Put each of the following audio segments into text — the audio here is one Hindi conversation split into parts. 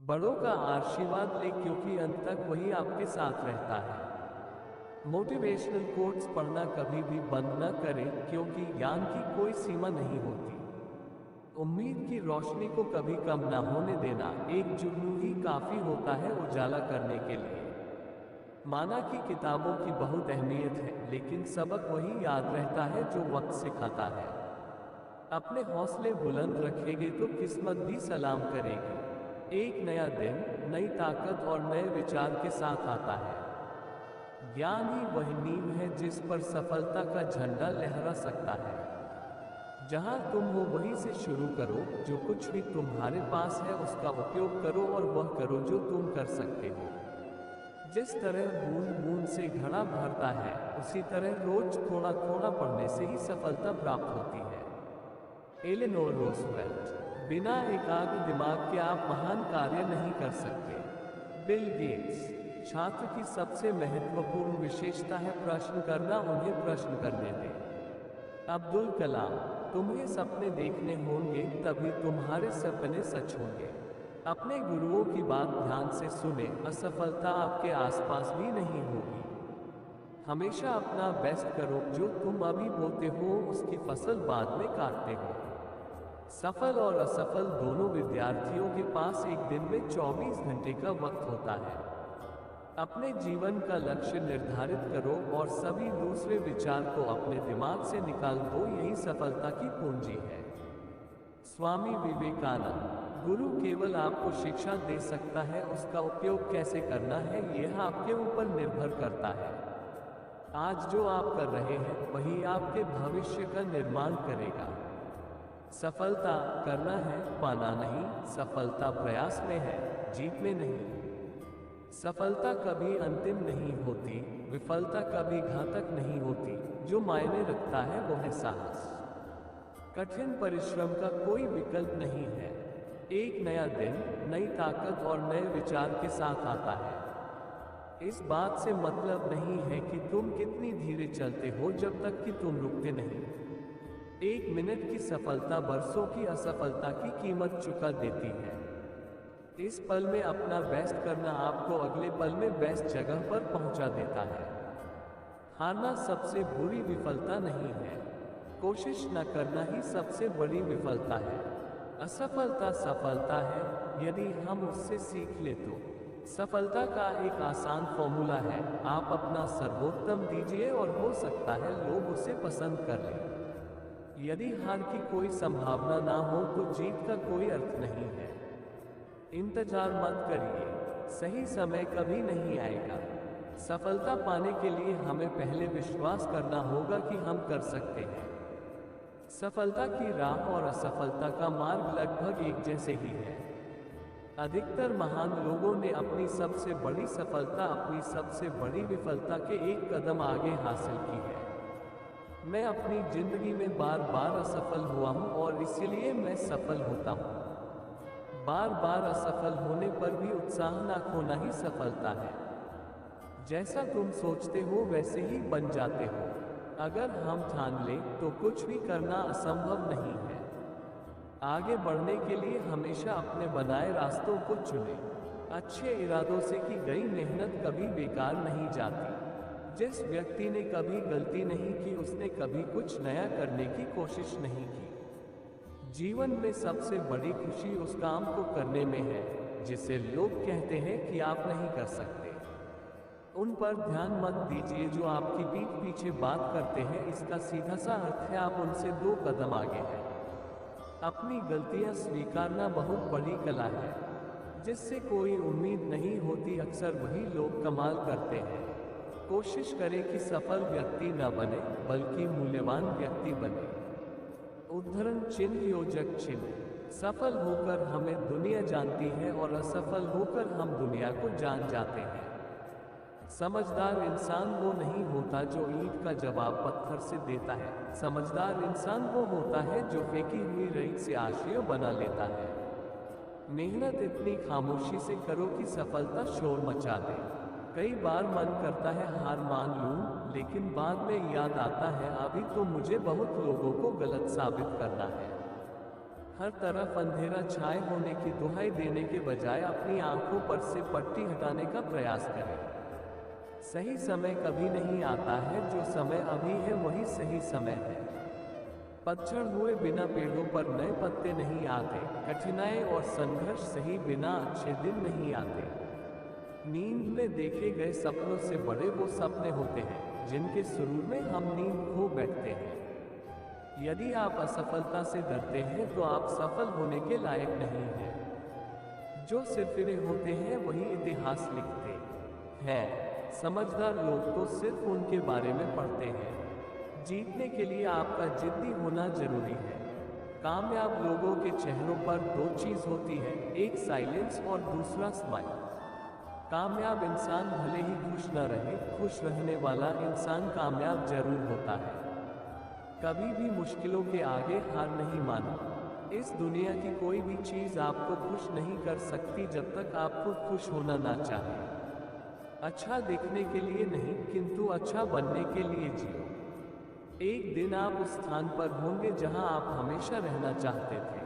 बड़ों का आशीर्वाद ले क्योंकि अंत तक वही आपके साथ रहता है। मोटिवेशनल कोट्स पढ़ना कभी भी बंद न करें क्योंकि ज्ञान की कोई सीमा नहीं होती। उम्मीद की रोशनी को कभी कम न होने देना, एक जुगनू ही काफी होता है उजाला करने के लिए। माना कि किताबों की बहुत अहमियत है, लेकिन सबक वही याद रहता है जो वक्त सिखाता है। अपने हौसले बुलंद रखेंगे तो किस्मत भी सलाम करेगी। एक नया दिन नई ताकत और नए विचार के साथ आता है। ज्ञान ही वही नींव है जिस पर सफलता का झंडा लहरा सकता है। जहां तुम हो वहीं से शुरू करो। जो कुछ भी तुम्हारे पास है उसका उपयोग करो और वह करो जो तुम कर सकते हो। जिस तरह बूंद बूंद से घड़ा भरता है, उसी तरह रोज थोड़ा थोड़ा पढ़ने से ही सफलता प्राप्त होती है। Eleanor Roosevelt. बिना एकाग्र दिमाग के आप महान कार्य नहीं कर सकते। Bill Gates. छात्र की सबसे महत्वपूर्ण विशेषता है प्रश्न करना, उन्हें प्रश्न करने दें। अब्दुल कलाम। तुम्हें सपने देखने होंगे तभी तुम्हारे सपने सच होंगे। अपने गुरुओं की बात ध्यान से सुने, असफलता आपके आसपास भी नहीं होगी। हमेशा अपना बेस्ट करो, जो तुम अभी बोते हो उसकी फसल बाद में काटते हो। सफल और असफल दोनों विद्यार्थियों के पास एक दिन में 24 घंटे का वक्त होता है। अपने जीवन का लक्ष्य निर्धारित करो और सभी दूसरे विचार को अपने दिमाग से निकाल दो, यही सफलता की पूंजी है। स्वामी विवेकानंद। गुरु केवल आपको शिक्षा दे सकता है, उसका उपयोग कैसे करना है यह आपके ऊपर निर्भर करता है। आज जो आप कर रहे हैं वही आपके भविष्य का निर्माण करेगा। सफलता करना है, पाना नहीं। सफलता प्रयास में है, जीत में नहीं। सफलता कभी अंतिम नहीं होती, विफलता कभी घातक नहीं होती। जो मायने रखता है वो है साहस। कठिन परिश्रम का कोई विकल्प नहीं है। एक नया दिन नई ताकत और नए विचार के साथ आता है। इस बात से मतलब नहीं है कि तुम कितनी धीरे चलते हो, जब तक कि तुम रुकते नहीं। एक मिनट की सफलता बरसों की असफलता की कीमत चुका देती है। इस पल में अपना बेस्ट करना आपको अगले पल में बेस्ट जगह पर पहुंचा देता है। हारना सबसे बुरी विफलता नहीं है, कोशिश न करना ही सबसे बड़ी विफलता है। असफलता सफलता है, यदि हम उससे सीख ले तो। सफलता का एक आसान फॉर्मूला है, आप अपना सर्वोत्तम दीजिए और हो सकता है लोग उसे पसंद कर लें। यदि हार की कोई संभावना ना हो तो जीत का कोई अर्थ नहीं है। इंतजार मत करिए, सही समय कभी नहीं आएगा। सफलता पाने के लिए हमें पहले विश्वास करना होगा कि हम कर सकते हैं। सफलता की राह और असफलता का मार्ग लगभग एक जैसे ही है। अधिकतर महान लोगों ने अपनी सबसे बड़ी सफलता अपनी सबसे बड़ी विफलता के एक कदम आगे हासिल की है। मैं अपनी जिंदगी में बार बार असफल हुआ हूं और इसीलिए मैं सफल होता हूं। बार बार असफल होने पर भी उत्साह न खोना ही सफलता है। जैसा तुम सोचते हो वैसे ही बन जाते हो। अगर हम ठान लें तो कुछ भी करना असंभव नहीं है। आगे बढ़ने के लिए हमेशा अपने बनाए रास्तों को चुनें। अच्छे इरादों से की गई मेहनत कभी बेकार नहीं जाती। जिस व्यक्ति ने कभी गलती नहीं की उसने कभी कुछ नया करने की कोशिश नहीं की। जीवन में सबसे बड़ी खुशी उस काम को करने में है जिसे लोग कहते हैं कि आप नहीं कर सकते। उन पर ध्यान मत दीजिए जो आपकी पीठ पीछे बात करते हैं, इसका सीधा सा अर्थ है आप उनसे 2 कदम आगे हैं। अपनी गलतियां स्वीकारना बहुत बड़ी कला है। जिससे कोई उम्मीद नहीं होती अक्सर वही लोग कमाल करते हैं। कोशिश करें कि सफल व्यक्ति न बने बल्कि मूल्यवान व्यक्ति बने। उद्धरण चिन्ह योजक चिन्ह। सफल होकर हमें दुनिया जानती है और असफल होकर हम दुनिया को जान जाते हैं। समझदार इंसान वो नहीं होता जो ईंट का जवाब पत्थर से देता है। समझदार इंसान वो होता है जो फेंकी हुई रेत से आश्रय बना लेता है। मेहनत इतनी खामोशी से करो कि सफलता शोर मचा दे। कई बार मन करता है हार मान लूं, लेकिन बाद में याद आता है अभी तो मुझे बहुत लोगों को गलत साबित करना है। हर तरफ अंधेरा छाए होने की दुहाई देने के बजाय अपनी आंखों पर से पट्टी हटाने का प्रयास करें। सही समय कभी नहीं आता है, जो समय अभी है वही सही समय है। पतझड़ हुए बिना पेड़ों पर नए पत्ते नहीं आते, कठिनाई और संघर्ष सही बिना अच्छे दिन नहीं आते। नींद में देखे गए सपनों से बड़े वो सपने होते हैं जिनके शुरू में हम नींद खो बैठते हैं। यदि आप असफलता से डरते हैं तो आप सफल होने के लायक नहीं हैं। जो सिरफिरे होते हैं वही इतिहास लिखते हैं। समझदार लोग तो सिर्फ उनके बारे में पढ़ते हैं। जीतने के लिए आपका जिद्दी होना जरूरी है। कामयाब लोगों के चेहरों पर दो चीज होती है, एक साइलेंस और दूसरा स्माइल। कामयाब इंसान भले ही खुश न रहे, खुश रहने वाला इंसान कामयाब जरूर होता है। कभी भी मुश्किलों के आगे हार नहीं मानो। इस दुनिया की कोई भी चीज आपको खुश नहीं कर सकती जब तक आप खुद खुश होना ना चाहें। अच्छा दिखने के लिए नहीं, किंतु अच्छा बनने के लिए जियो। एक दिन आप उस स्थान पर होंगे जहां आप हमेशा रहना चाहते थे।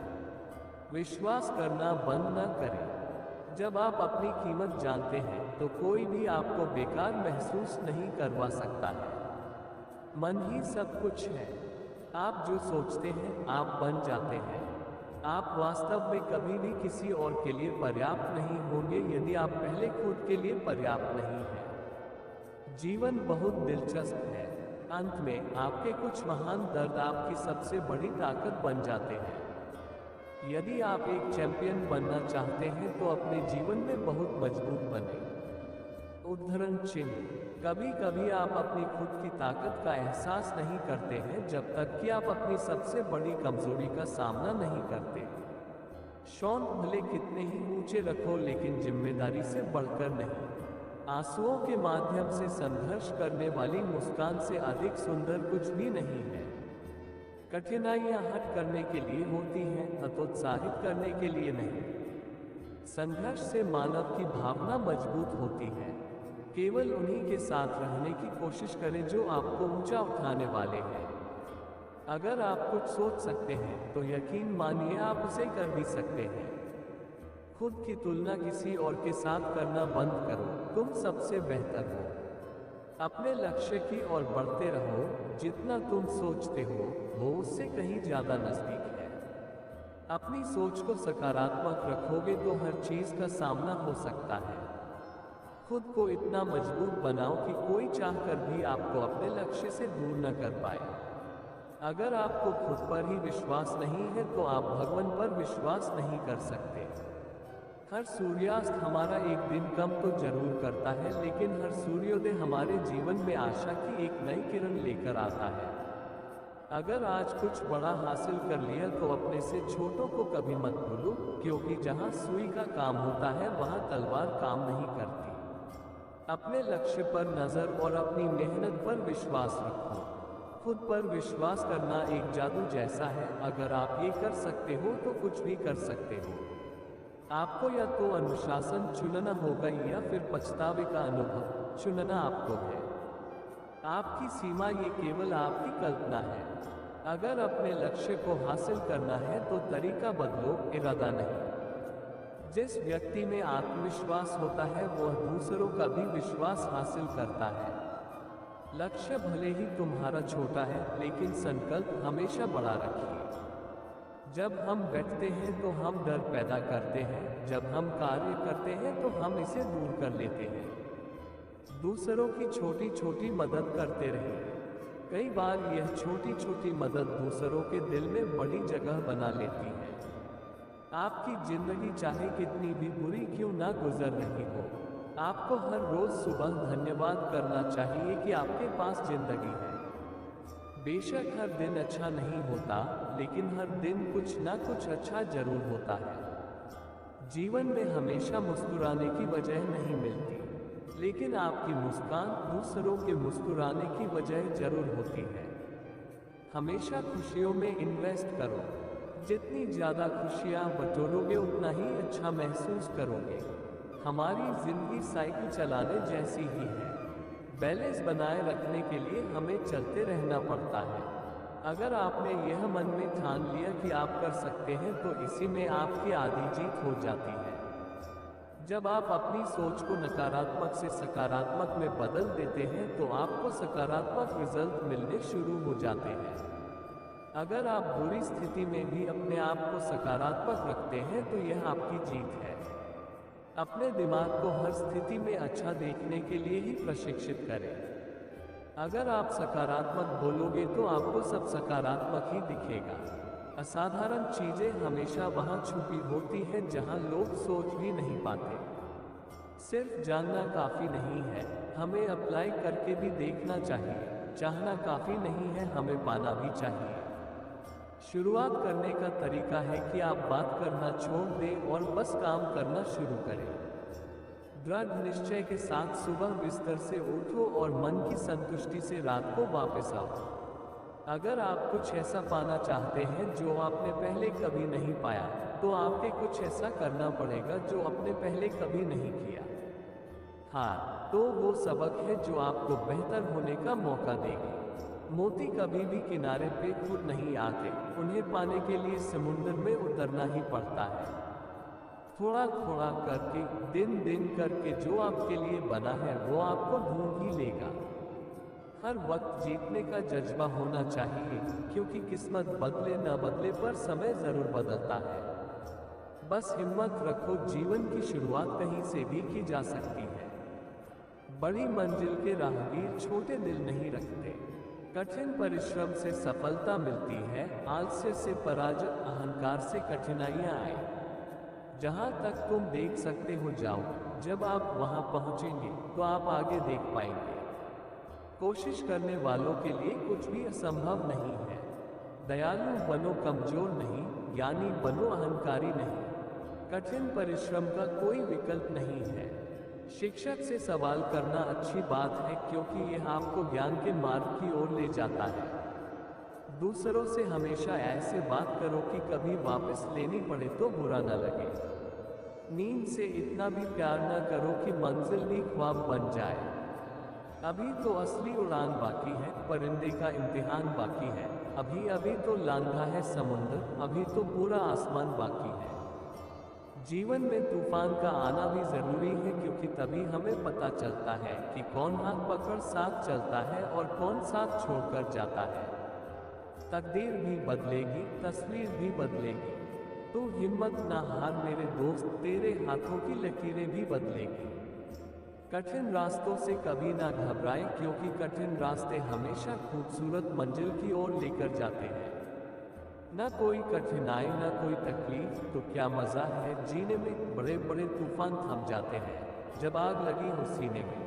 विश्वास करना बंद न करें। जब आप अपनी कीमत जानते हैं तो कोई भी आपको बेकार महसूस नहीं करवा सकता है। मन ही सब कुछ है। आप जो सोचते हैं आप बन जाते हैं। आप वास्तव में कभी भी किसी और के लिए पर्याप्त नहीं होंगे यदि आप पहले खुद के लिए पर्याप्त नहीं हैं। जीवन बहुत दिलचस्प है। अंत में आपके कुछ महान दर्द आपकी सबसे बड़ी ताकत बन जाते हैं। यदि आप एक चैंपियन बनना चाहते हैं तो अपने जीवन में बहुत मजबूत बने। उद्धरण चिन्ह। कभी कभी आप अपनी खुद की ताकत का एहसास नहीं करते हैं जब तक कि आप अपनी सबसे बड़ी कमजोरी का सामना नहीं करते। शौक भले कितने ही ऊंचे रखो लेकिन जिम्मेदारी से बढ़कर नहीं। आंसुओं के माध्यम से संघर्ष करने वाली मुस्कान से अधिक सुंदर कुछ भी नहीं है। कठिनाइयां हट करने के लिए होती हैं, हतोत्साहित करने के लिए नहीं। संघर्ष से मानव की भावना मजबूत होती है। केवल उन्हीं के साथ रहने की कोशिश करें जो आपको ऊंचा उठाने वाले हैं। अगर आप कुछ सोच सकते हैं तो यकीन मानिए आप उसे कर भी सकते हैं। खुद की तुलना किसी और के साथ करना बंद करो। तुम सबसे बेहतर हो। अपने लक्ष्य की ओर बढ़ते रहो। जितना तुम सोचते हो वो उससे कहीं ज्यादा नजदीक है। अपनी सोच को सकारात्मक रखोगे तो हर चीज का सामना हो सकता है। खुद को इतना मजबूत बनाओ कि कोई चाहकर भी आपको अपने लक्ष्य से दूर न कर पाए। अगर आपको खुद पर ही विश्वास नहीं है तो आप भगवान पर विश्वास नहीं कर सकते। हर सूर्यास्त हमारा एक दिन कम तो जरूर करता है, लेकिन हर सूर्योदय हमारे जीवन में आशा की एक नई किरण लेकर आता है। अगर आज कुछ बड़ा हासिल कर लिया तो अपने से छोटों को कभी मत भूलो, क्योंकि जहां सुई का काम होता है वहां तलवार काम नहीं करती। अपने लक्ष्य पर नजर और अपनी मेहनत पर विश्वास रखो। खुद पर विश्वास करना एक जादू जैसा है। अगर आप ये कर सकते हो तो कुछ भी कर सकते हो। आपको या तो अनुशासन चुनना होगा या फिर पछतावे का अनुभव चुनना आपको है। आपकी सीमा ये केवल आपकी कल्पना है। अगर अपने लक्ष्य को हासिल करना है तो तरीका बदलो, इरादा नहीं। जिस व्यक्ति में आत्मविश्वास होता है वह दूसरों का भी विश्वास हासिल करता है। लक्ष्य भले ही तुम्हारा छोटा है लेकिन संकल्प हमेशा बड़ा रखिए। जब हम बैठते हैं तो हम डर पैदा करते हैं, जब हम कार्य करते हैं तो हम इसे दूर कर लेते हैं। दूसरों की छोटी छोटी मदद करते रहें। कई बार यह छोटी छोटी मदद दूसरों के दिल में बड़ी जगह बना लेती है। आपकी जिंदगी चाहे कितनी भी बुरी क्यों ना गुजर रही हो, आपको हर रोज सुबह धन्यवाद करना चाहिए कि आपके पास जिंदगी है। बेशक हर दिन अच्छा नहीं होता, लेकिन हर दिन कुछ ना कुछ अच्छा जरूर होता है। जीवन में हमेशा मुस्कुराने की वजह नहीं मिलती, लेकिन आपकी मुस्कान दूसरों के मुस्कुराने की वजह जरूर होती है। हमेशा खुशियों में इन्वेस्ट करो। जितनी ज्यादा खुशियां बटोरोगे उतना ही अच्छा महसूस करोगे। हमारी जिंदगी साइकिल चलाने जैसी ही है। बैलेंस बनाए रखने के लिए हमें चलते रहना पड़ता है। अगर आपने यह मन में ठान लिया कि आप कर सकते हैं तो इसी में आपकी आधी जीत हो जाती है। जब आप अपनी सोच को नकारात्मक से सकारात्मक में बदल देते हैं तो आपको सकारात्मक रिजल्ट मिलने शुरू हो जाते हैं। अगर आप बुरी स्थिति में भी अपने आप को सकारात्मक रखते हैं तो यह आपकी जीत है। अपने दिमाग को हर स्थिति में अच्छा देखने के लिए ही प्रशिक्षित करें। अगर आप सकारात्मक बोलोगे तो आपको सब सकारात्मक ही दिखेगा। असाधारण चीजें हमेशा वहां छुपी होती हैं जहां लोग सोच भी नहीं पाते। सिर्फ जानना काफी नहीं है, हमें अप्लाई करके भी देखना चाहिए। चाहना काफी नहीं है, हमें पाना भी चाहिए। शुरुआत करने का तरीका है कि आप बात करना छोड़ दें और बस काम करना शुरू करें। दृढ़ निश्चय के साथ सुबह बिस्तर से उठो और मन की संतुष्टि से रात को वापस आओ। अगर आप कुछ ऐसा पाना चाहते हैं जो आपने पहले कभी नहीं पाया, तो आपके कुछ ऐसा करना पड़ेगा जो आपने पहले कभी नहीं किया। हाँ, तो वो सबक है जो आपको बेहतर होने का मौका देगी। मोती कभी भी किनारे पे खुद नहीं आते, उन्हें पाने के लिए समुद्र में उतरना ही पड़ता है। थोड़ा थोड़ा करके, दिन दिन करके जो आपके लिए बना है वो आपको ढूंढ ही लेगा। हर वक्त जीतने का जज्बा होना चाहिए, क्योंकि किस्मत बदले न बदले पर समय जरूर बदलता है। बस हिम्मत रखो, जीवन की शुरुआत कहीं से भी की जा सकती है। बड़ी मंजिल के राहगीर छोटे दिल नहीं रखते। कठिन परिश्रम से सफलता मिलती है, आलस्य से पराजय, अहंकार से कठिनाइयां आए। जहां तक तुम देख सकते हो जाओ, जब आप वहां पहुंचेंगे तो आप आगे देख पाएंगे। कोशिश करने वालों के लिए कुछ भी असंभव नहीं है। दयालु बनो, कमजोर नहीं, ज्ञानी बनो, अहंकारी नहीं। कठिन परिश्रम का कोई विकल्प नहीं है। शिक्षक से सवाल करना अच्छी बात है, क्योंकि यह आपको ज्ञान के मार्ग की ओर ले जाता है। दूसरों से हमेशा ऐसे बात करो कि कभी वापस लेनी पड़े तो बुरा न लगे। नींद से इतना भी प्यार न करो कि मंजिल भी ख्वाब बन जाए। अभी तो असली उड़ान बाकी है, परिंदे का इम्तिहान बाकी है। अभी अभी तो लांघा है समुद्र, अभी तो पूरा आसमान बाकी है। जीवन में तूफान का आना भी जरूरी है, क्योंकि तभी हमें पता चलता है कि कौन हाथ पकड़ साथ चलता है और कौन साथ छोड़कर जाता है। तकदीर भी बदलेगी, तस्वीर भी बदलेगी। तू हिम्मत ना हार मेरे दोस्त, तेरे हाथों की लकीरें भी बदलेगी। कठिन रास्तों से कभी ना घबराएं, क्योंकि कठिन रास्ते हमेशा खूबसूरत मंजिल की ओर लेकर जाते हैं। न कोई कठिनाई, न कोई तकलीफ, तो क्या मजा है जीने में। बड़े बड़े तूफान थम जाते हैं जब आग लगी हो सीने में।